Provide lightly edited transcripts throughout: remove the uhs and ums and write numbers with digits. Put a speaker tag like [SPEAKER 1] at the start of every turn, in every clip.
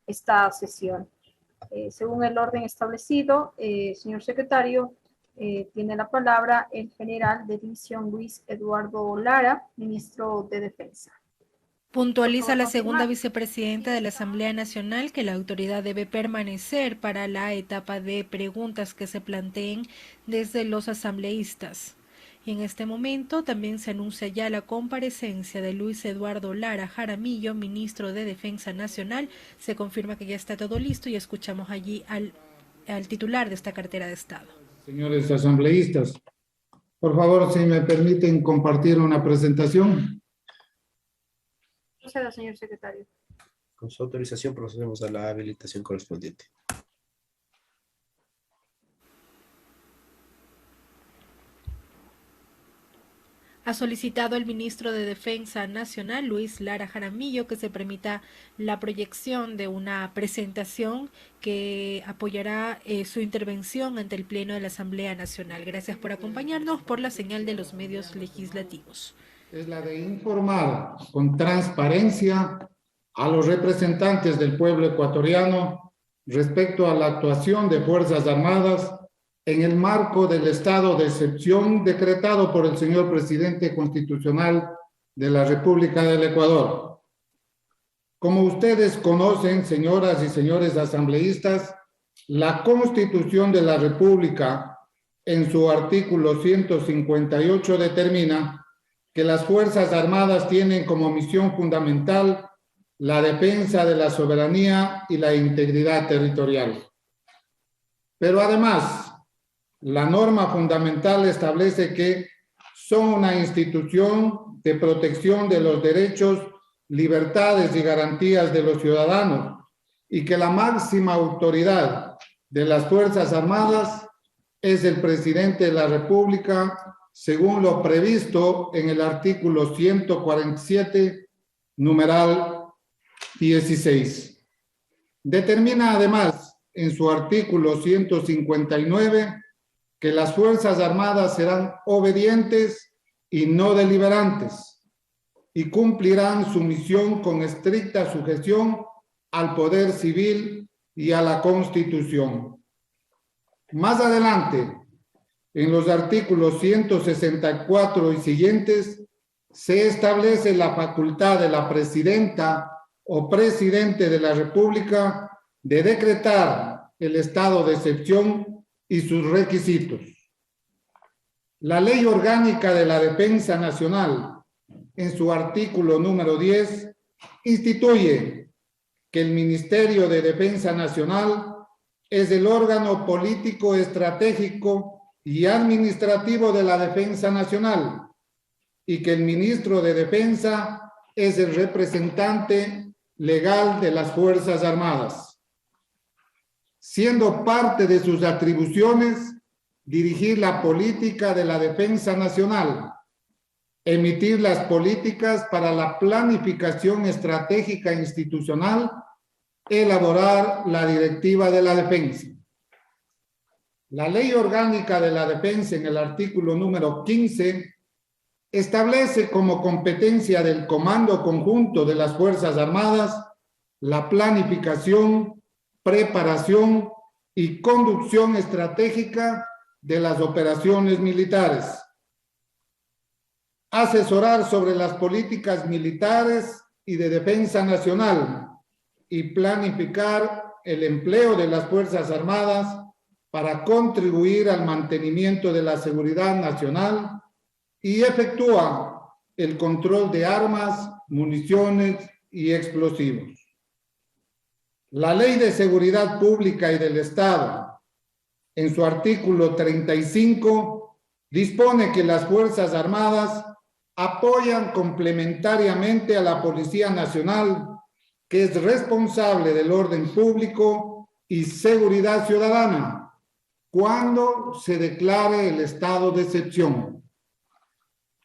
[SPEAKER 1] esta sesión. Según el orden establecido, señor secretario, tiene la palabra el general de división Luis Eduardo Lara, ministro de Defensa.
[SPEAKER 2] Puntualiza la segunda vicepresidenta de la Asamblea Nacional que la autoridad debe permanecer para la etapa de preguntas que se planteen desde los asambleístas. Y en este momento también se anuncia ya la comparecencia de Luis Eduardo Lara Jaramillo, ministro de Defensa Nacional. Se confirma que ya está todo listo y escuchamos allí al titular de esta cartera de Estado.
[SPEAKER 3] Señores asambleístas, por favor, si me permiten compartir una presentación.
[SPEAKER 1] Proceda, señor secretario.
[SPEAKER 4] Con su autorización procedemos a la habilitación correspondiente.
[SPEAKER 2] Ha solicitado el ministro de Defensa Nacional, Luis Lara Jaramillo, que se permita la proyección de una presentación que apoyará su intervención ante el Pleno de la Asamblea Nacional. Gracias por acompañarnos por la señal de los medios legislativos.
[SPEAKER 3] Es la de informar con transparencia a los representantes del pueblo ecuatoriano respecto a la actuación de Fuerzas Armadas en el marco del estado de excepción decretado por el señor presidente constitucional de la República del Ecuador. Como ustedes conocen, señoras y señores asambleístas, la Constitución de la República, en su artículo 158, determina que las Fuerzas Armadas tienen como misión fundamental la defensa de la soberanía y la integridad territorial. Pero además, la norma fundamental establece que son una institución de protección de los derechos, libertades y garantías de los ciudadanos y que la máxima autoridad de las Fuerzas Armadas es el presidente de la República, según lo previsto en el artículo 147, numeral 16. Determina además en su artículo 159 que las Fuerzas Armadas serán obedientes y no deliberantes y cumplirán su misión con estricta sujeción al poder civil y a la Constitución. Más adelante, en los artículos 164 y siguientes, se establece la facultad de la presidenta o presidente de la República de decretar el estado de excepción y sus requisitos. La Ley Orgánica de la Defensa Nacional, en su artículo número 10, instituye que el Ministerio de Defensa Nacional es el órgano político, estratégico y administrativo de la Defensa Nacional y que el ministro de Defensa es el representante legal de las Fuerzas Armadas, siendo parte de sus atribuciones dirigir la política de la defensa nacional, emitir las políticas para la planificación estratégica institucional, elaborar la directiva de la defensa. La Ley Orgánica de la Defensa, en el artículo número 15, establece como competencia del Comando Conjunto de las Fuerzas Armadas la planificación, preparación y conducción estratégica de las operaciones militares, asesorar sobre las políticas militares y de defensa nacional y planificar el empleo de las Fuerzas Armadas para contribuir al mantenimiento de la seguridad nacional y efectúa el control de armas, municiones y explosivos. La Ley de Seguridad Pública y del Estado, en su artículo 35, dispone que las Fuerzas Armadas apoyan complementariamente a la Policía Nacional, que es responsable del orden público y seguridad ciudadana, cuando se declare el estado de excepción.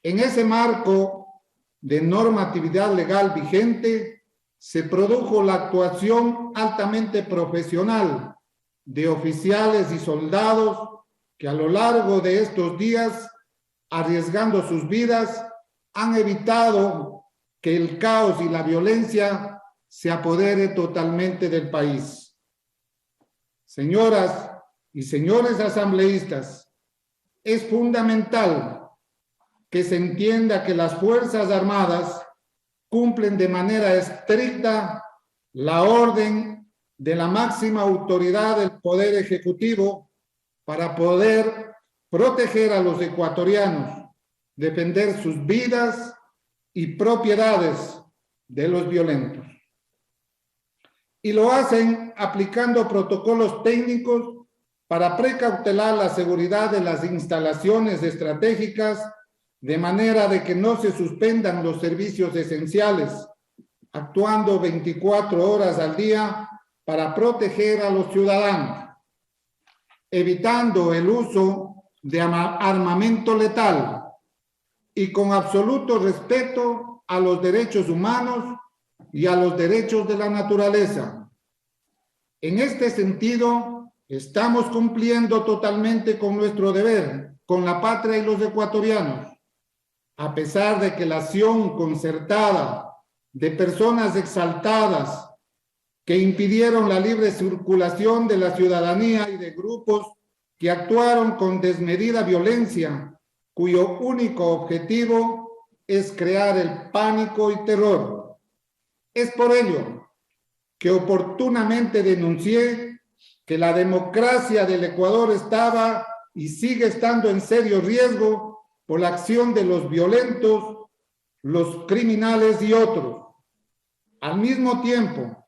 [SPEAKER 3] En ese marco de normatividad legal vigente, se produjo la actuación altamente profesional de oficiales y soldados que a lo largo de estos días, arriesgando sus vidas, han evitado que el caos y la violencia se apodere totalmente del país. Señoras y señores asambleístas, es fundamental que se entienda que las Fuerzas Armadas cumplen de manera estricta la orden de la máxima autoridad del Poder Ejecutivo para poder proteger a los ecuatorianos, defender sus vidas y propiedades de los violentos. Y lo hacen aplicando protocolos técnicos para precautelar la seguridad de las instalaciones estratégicas, de manera de que no se suspendan los servicios esenciales, actuando 24 horas al día para proteger a los ciudadanos, evitando el uso de armamento letal y con absoluto respeto a los derechos humanos y a los derechos de la naturaleza. En este sentido, estamos cumpliendo totalmente con nuestro deber, con la patria y los ecuatorianos, a pesar de que la acción concertada de personas exaltadas que impidieron la libre circulación de la ciudadanía y de grupos que actuaron con desmedida violencia, cuyo único objetivo es crear el pánico y terror. Es por ello que oportunamente denuncié que la democracia del Ecuador estaba y sigue estando en serio riesgo por la acción de los violentos, los criminales y otros. Al mismo tiempo,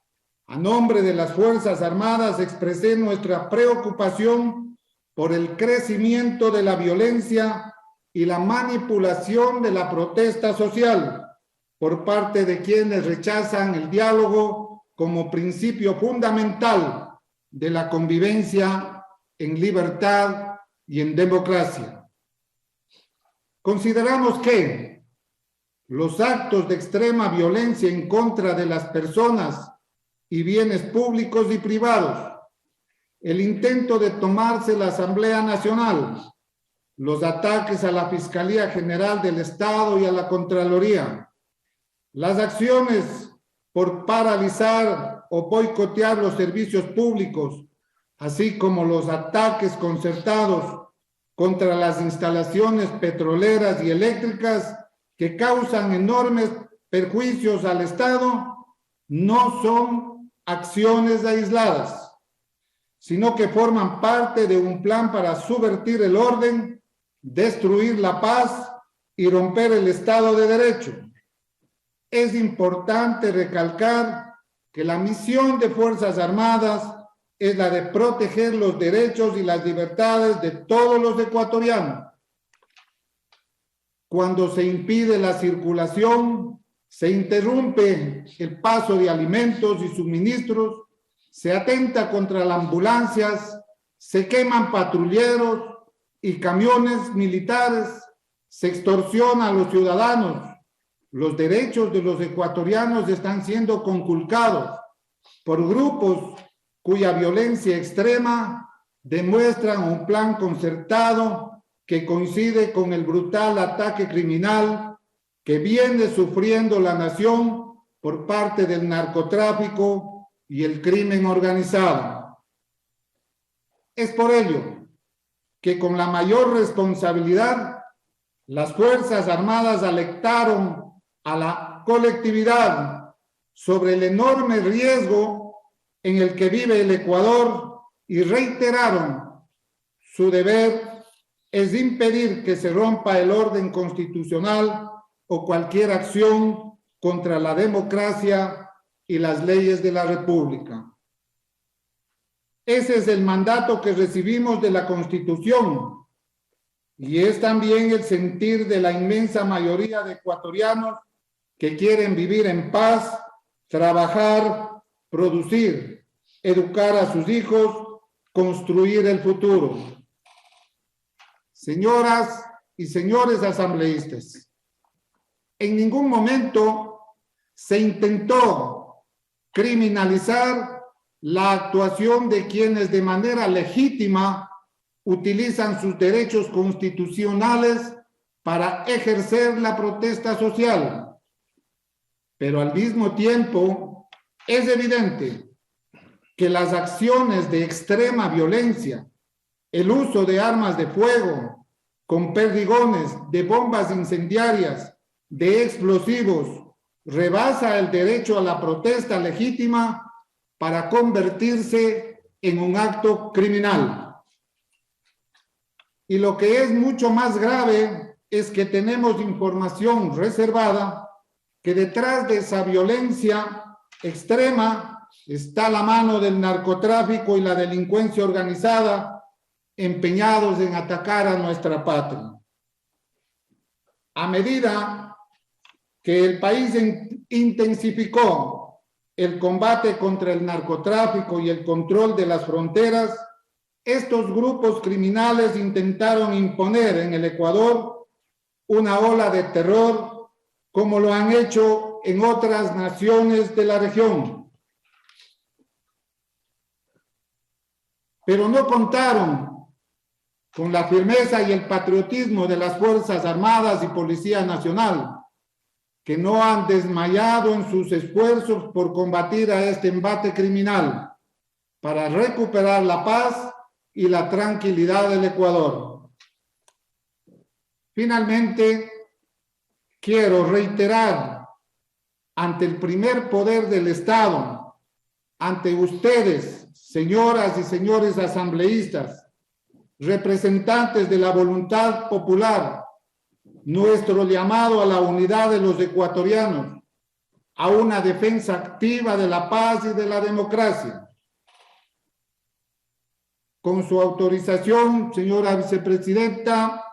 [SPEAKER 3] a nombre de las Fuerzas Armadas expresé nuestra preocupación por el crecimiento de la violencia y la manipulación de la protesta social por parte de quienes rechazan el diálogo como principio fundamental de la convivencia en libertad y en democracia. Consideramos que los actos de extrema violencia en contra de las personas y bienes públicos y privados, el intento de tomarse la Asamblea Nacional, los ataques a la Fiscalía General del Estado y a la Contraloría, las acciones por paralizar o boicotear los servicios públicos, así como los ataques concertados contra las instalaciones petroleras y eléctricas que causan enormes perjuicios al Estado, no son acciones aisladas, sino que forman parte de un plan para subvertir el orden, destruir la paz y romper el Estado de Derecho. Es importante recalcar que la misión de Fuerzas Armadas es la de proteger los derechos y las libertades de todos los ecuatorianos. Cuando se impide la circulación, se interrumpe el paso de alimentos y suministros, se atenta contra las ambulancias, se queman patrulleros y camiones militares, se extorsiona a los ciudadanos. Los derechos de los ecuatorianos están siendo conculcados por grupos cuya violencia extrema demuestran un plan concertado que coincide con el brutal ataque criminal que viene sufriendo la nación por parte del narcotráfico y el crimen organizado. Es por ello que con la mayor responsabilidad las Fuerzas Armadas alertaron a la colectividad sobre el enorme riesgo en el que vive el Ecuador y reiteraron su deber es impedir que se rompa el orden constitucional o cualquier acción contra la democracia y las leyes de la República. Ese es el mandato que recibimos de la Constitución y es también el sentir de la inmensa mayoría de ecuatorianos que quieren vivir en paz, trabajar, producir, educar a sus hijos, construir el futuro. Señoras y señores asambleístas, en ningún momento se intentó criminalizar la actuación de quienes de manera legítima utilizan sus derechos constitucionales para ejercer la protesta social. Pero al mismo tiempo Es evidente que las acciones de extrema violencia, el uso de armas de fuego, con perdigones, de bombas incendiarias, de explosivos, rebasa el derecho a la protesta legítima para convertirse en un acto criminal. Y lo que es mucho más grave es que tenemos información reservada que detrás de esa violencia extrema está la mano del narcotráfico y la delincuencia organizada empeñados en atacar a nuestra patria. A medida que el país intensificó el combate contra el narcotráfico y el control de las fronteras, estos grupos criminales intentaron imponer en el Ecuador una ola de terror como lo han hecho en otras naciones de la región. Pero no contaron con la firmeza y el patriotismo de las Fuerzas Armadas y Policía Nacional, que no han desmayado en sus esfuerzos por combatir a este embate criminal, para recuperar la paz y la tranquilidad del Ecuador. Finalmente, quiero reiterar ante el primer poder del Estado, ante ustedes, señoras y señores asambleístas, representantes de la voluntad popular, nuestro llamado a la unidad de los ecuatorianos, a una defensa activa de la paz y de la democracia. Con su autorización, señora vicepresidenta,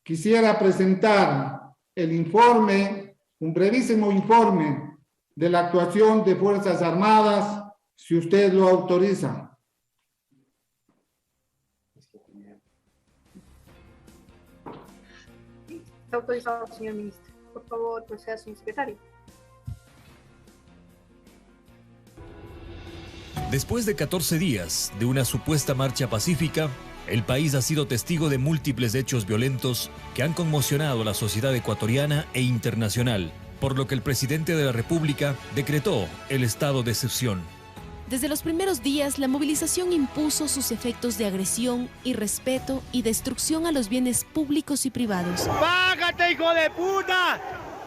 [SPEAKER 3] quisiera presentar el informe, un brevísimo informe de la actuación de Fuerzas Armadas, si usted lo autoriza.
[SPEAKER 1] Está autorizado, señor ministro. Por favor, proceda, señor secretario.
[SPEAKER 5] Después de 14 días de una supuesta marcha pacífica, el país ha sido testigo de múltiples hechos violentos que han conmocionado a la sociedad ecuatoriana e internacional, por lo que el presidente de la República decretó el estado de excepción.
[SPEAKER 6] Desde los primeros días, la movilización impuso sus efectos de agresión, irrespeto y destrucción a los bienes públicos y privados.
[SPEAKER 7] ¡Págate, hijo de puta!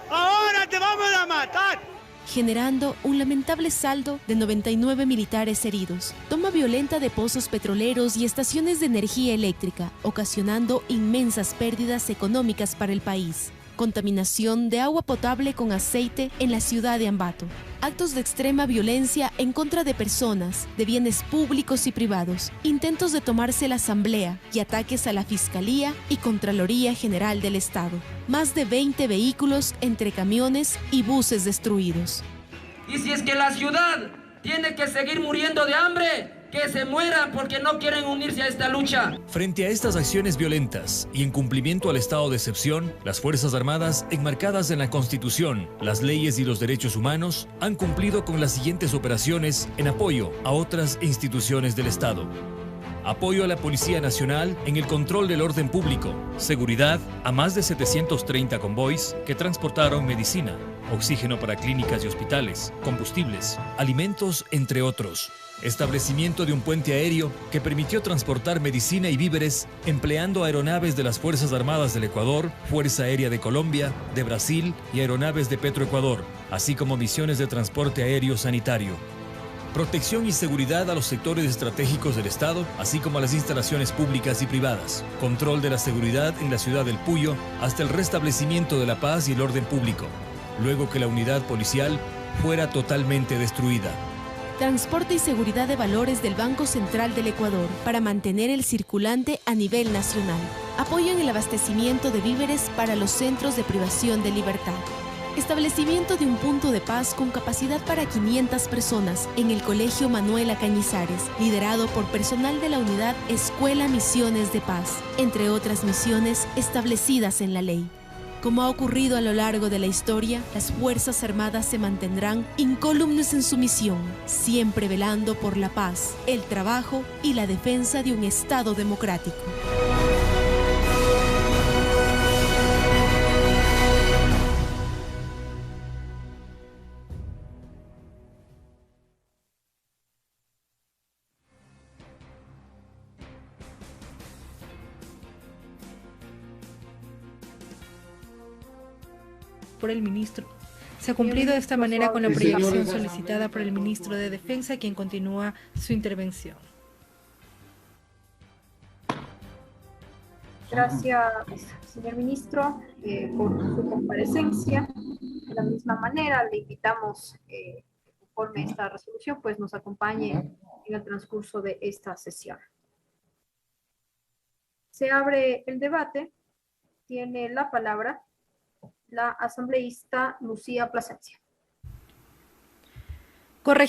[SPEAKER 7] ¡Ahora te vamos a matar!
[SPEAKER 6] Generando un lamentable saldo de 99 militares heridos. Toma violenta de pozos petroleros y estaciones de energía eléctrica, ocasionando inmensas pérdidas económicas para el país. Contaminación de agua potable con aceite en la ciudad de Ambato. Actos de extrema violencia en contra de personas, de bienes públicos y privados. Intentos de tomarse la asamblea y ataques a la Fiscalía y Contraloría General del Estado. Más de 20 vehículos entre camiones y buses destruidos.
[SPEAKER 8] Y si es que la ciudad tiene que seguir muriendo de hambre, que se mueran porque no quieren unirse a esta lucha.
[SPEAKER 5] Frente a estas acciones violentas y en cumplimiento al estado de excepción, las Fuerzas Armadas, enmarcadas en la Constitución, las leyes y los derechos humanos, han cumplido con las siguientes operaciones en apoyo a otras instituciones del Estado. Apoyo a la Policía Nacional en el control del orden público. Seguridad a más de 730 convoys que transportaron medicina, oxígeno para clínicas y hospitales, combustibles, alimentos, entre otros. Establecimiento de un puente aéreo que permitió transportar medicina y víveres empleando aeronaves de las Fuerzas Armadas del Ecuador, Fuerza Aérea de Colombia, de Brasil y aeronaves de Petroecuador, así como misiones de transporte aéreo sanitario. Protección y seguridad a los sectores estratégicos del Estado, así como a las instalaciones públicas y privadas. Control de la seguridad en la ciudad del Puyo hasta el restablecimiento de la paz y el orden público, luego que la unidad policial fuera totalmente destruida.
[SPEAKER 6] Transporte y seguridad de valores del Banco Central del Ecuador para mantener el circulante a nivel nacional. Apoyo en el abastecimiento de víveres para los centros de privación de libertad. Establecimiento de un punto de paz con capacidad para 500 personas en el Colegio Manuela Cañizares, liderado por personal de la unidad Escuela Misiones de Paz, entre otras misiones establecidas en la ley. Como ha ocurrido a lo largo de la historia, las Fuerzas Armadas se mantendrán incólumes en su misión, siempre velando por la paz, el trabajo y la defensa de un Estado democrático.
[SPEAKER 2] por el ministro. Se ha cumplido de esta manera con la proyección solicitada por el ministro de Defensa, quien continúa su intervención.
[SPEAKER 1] Gracias, señor ministro, por su comparecencia. De la misma manera, le invitamos, conforme esta resolución, pues nos acompañe en el transcurso de esta sesión. Se abre el debate. Tiene la palabra la asambleísta Lucía Plasencia.